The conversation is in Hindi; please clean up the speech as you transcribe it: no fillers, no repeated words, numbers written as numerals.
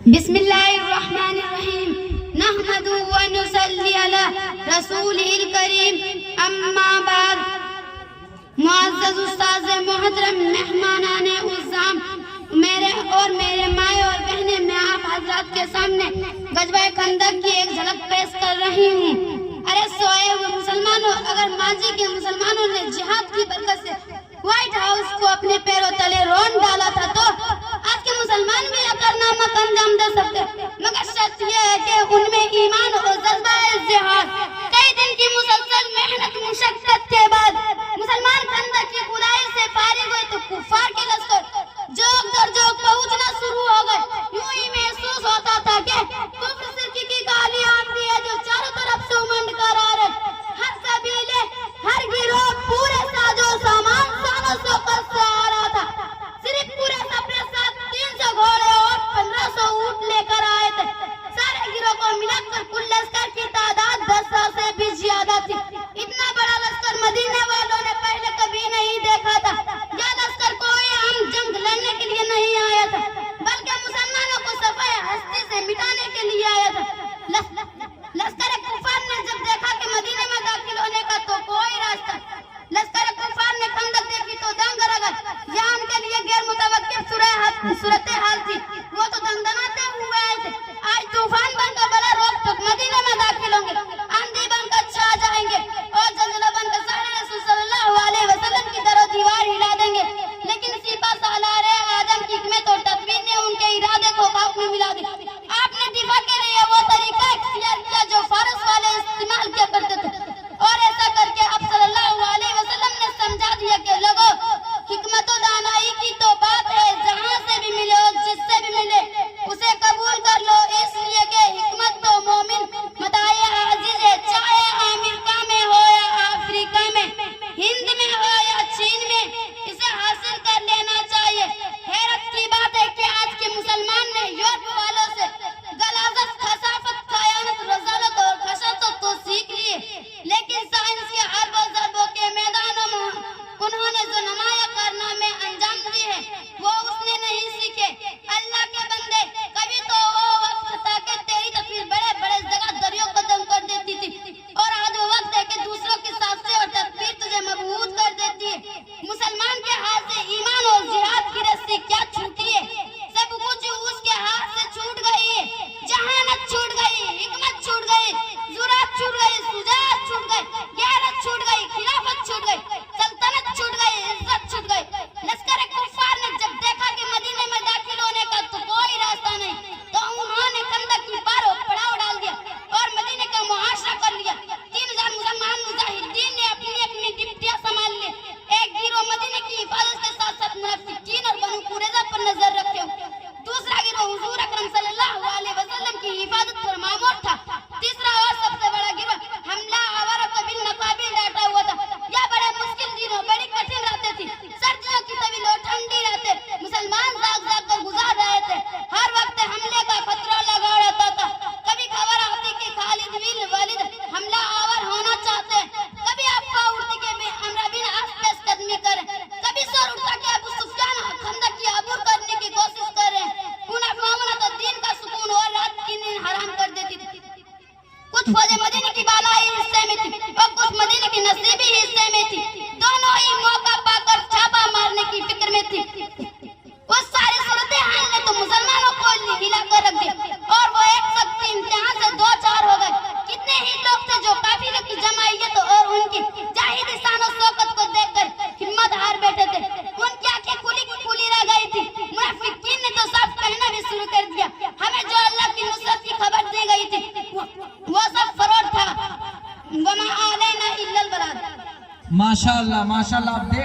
बिस्मिल्लाहिर्रहमानिर्रहीम नहमदु व नुसल्ली अला रसूलिल करीम अम्मा बाद। मुअज़्ज़ज़ उस्ताज़ मोहतरम मेहमानाने उज़्ज़ाम, मेरे माए और बहनें, मैं आप हज़रात के सामने गज़वा खंदक की एक झलक पेश कर रही हूँ। अरे सोए हुए मुसलमानों, अगर माजी के मुसलमानों ने जिहाद की बरकत से व्हाइट हाउस को अपने पैरों तले रोन डाला था, तो आज के मुसलमान भी यह कारनामा अंजाम दे सकते, मगर शर्त यह है कि उनमें ईमान और जज्बा जिहाद। कई दिन की मुसलसल मेहनत मुशक्कत के बाद मुसलमान खंदक की खुदाई से फारिग हुए तो कुफार के लश्कर जोग दर जोग पहुंचना शुरू हो गए। यूं ही महसूस होता था कि कुफ्र शिरक की काली आंधी है जो चारों तरफ से उमंड कर आ रहे। हर कबीले, हर गिरोह, पूरे साजो सामान सानों से आ रहा था। सिर्फ पूरे अपने साथ 300 घोड़े और 1500 ऊंट लेकर आए थे। सारे गिरोह को मिलाकर कुल लश्कर की तादाद 10,000 से भी ज्यादा थी। इतना बड़ा लश्कर मदीने वालों ने पहले कभी नहीं देखा था। यह लश्कर कोई आम जंग लड़ने के लिए नहीं आया था, बल्कि मुसलमानों को सफाए हस्ती से मिटाने के लिए आया था। लश्कर कुफार ने जब देखा कि मदीने में दाखिल होने का तो कोई रास्ता, लश्कर कुफार ने खंदक देखी तो दंग रह गए। यह उनके लिए गैर मुतवक्किल सूरत हाल थी। वो तो दंदनाते हुए आए थे। आज तूफान बनकर बड़ा रोक टोक मदीने में दाखिल होंगे, आंधी बनकर छा जाएंगे और जलजला बनकर सारे रसूल सल्लल्लाहु अलैहि वसल्लम की तरह दीवार हिला देंगे। लेकिन सिपा सालार आदम की हिकमत और तदबीर ने उनके इरादे को खाक में मिला दिया। आपने दिफा के लिए वो तरीका इख्तियार किया जो फारस वाले इस्तेमाल किया करते थे, और ऐसा करके अब सल्लल्लाहु अलैहि वसल्लम ने समझा दिया कि लोगों, हिकमत और दानाई की तो बात है, जहां से भी मिले और जिससे भी मिले उसे कबूल कर लो, इसलिए कि हिकमत तो मोमिन मताए आजीज है, चाहे अमेरिका में हो या अफ्रीका में, हिंद में हो या चीन में, इसे हासिल कर लेना चाहिए। हैरत की बात है कि आज के मुसलमान ने यूरोप वालों से गलाजत, खसाफत, खयानत, रज़ालत और खशासत तो सीख लिए, लेकिन साइंस के अरबों ज़रबों के मैदानों में उन्होंने जो नमाया कारनामे अंजाम दिए हैं वो उसने नहीं सीखे। अल्लाह के बंदे, कभी तो वो वक्त था कि तेरी तस्वीर बड़े बड़े जगह दरियों को दम कर देती थी, और आज वो वक्त है कि दूसरों की साज़ें और तदबीर तुझे मबहूत कर देती है। मुसलमान के हाथ से ईमान और जिहाद की रस्सी क्या छूटी है? सब कुछ उसके हाथ से छूट गई है। जहानत छूट गई, हिकमत छूट गई, जुरात छूट गई, सुजात छूट गई, गैरत छूट गई, खिलाफत छूट गई, सल्तनत छूट गई, इज्जत छूट गई। लश्कर कुफार ने जब देखा कि मदीने में दाखिल होने का तो कोई रास्ता नहीं, तो उन्होंने खंदक की पारों पड़ाव डाल दिया और मदीने का मुहाशरा कर लिया। 3000 मुसलमान मुजाहिदीन ने अपनी अपनी डिप्टियां संभाल ली। एक गिरोह मदीने की हिफाजत के साथ साथ मुनाफिकीन और बनु कुरैज़ा पर नजर रखे, दूसरा गिरोह हुजूर अकरम सल्लल्लाहु अलैहि वसल्लम की हिफाजत पर मामूर था। तीसरा और सबसे बड़ा गिरोह हमला आवारा को बिन नकाबिल डाटा हुआ था। यह बड़े मुश्किल दिनों, बड़ी कठिन रातें थी, सर्दियों की तवील और ठंडी रातें मुसलमान जाग जाग कर गुजार रहे थे। हर वक्त हमले का खतरा लगा रहता था। कभी खबर आती कि खालिद बिन वलीद हमला आवर होना चाहते हैं, कभी अफवाह उड़ती कि अमर बिन आस पेशकदमी करें, कभी शोर उठता कि अबू सुफियान खंदक की अबूर करने की कोशिश कर रहे हैं। उन अफवाहों ने तो दिन का सुकून और रात की नींद हराम कर देती थी। कुछ फौजें मदीने की बालाई हिस्से में थी और कुछ मदीने के नसीबी हिस्से में थी। दोनों ही मौका पाकर छापा मारने की फिक्र में थी। उस सारी सूरत हाल ने तो मुसलमानों को हिला कर रख दिया और वो एक सख्त इम्तिहान से दो चार हो गए। कितने ही लोग थे जो काफिले की जमायत और उनकी जाहिदी शान और शौकत को देखकर हिम्मत हार बैठे थे। उनकी आंखें खुली रह गई थी। मुनाफिकीन ने तो साफ कहना भी शुरू कर दिया, हमें जो अल्लाह की नुसरत की खबर दी गई थी वो सब फरोड था। वमा अलैना इल्लल बलाग। माशाअल्लाह, माशाअल्लाह। आप देख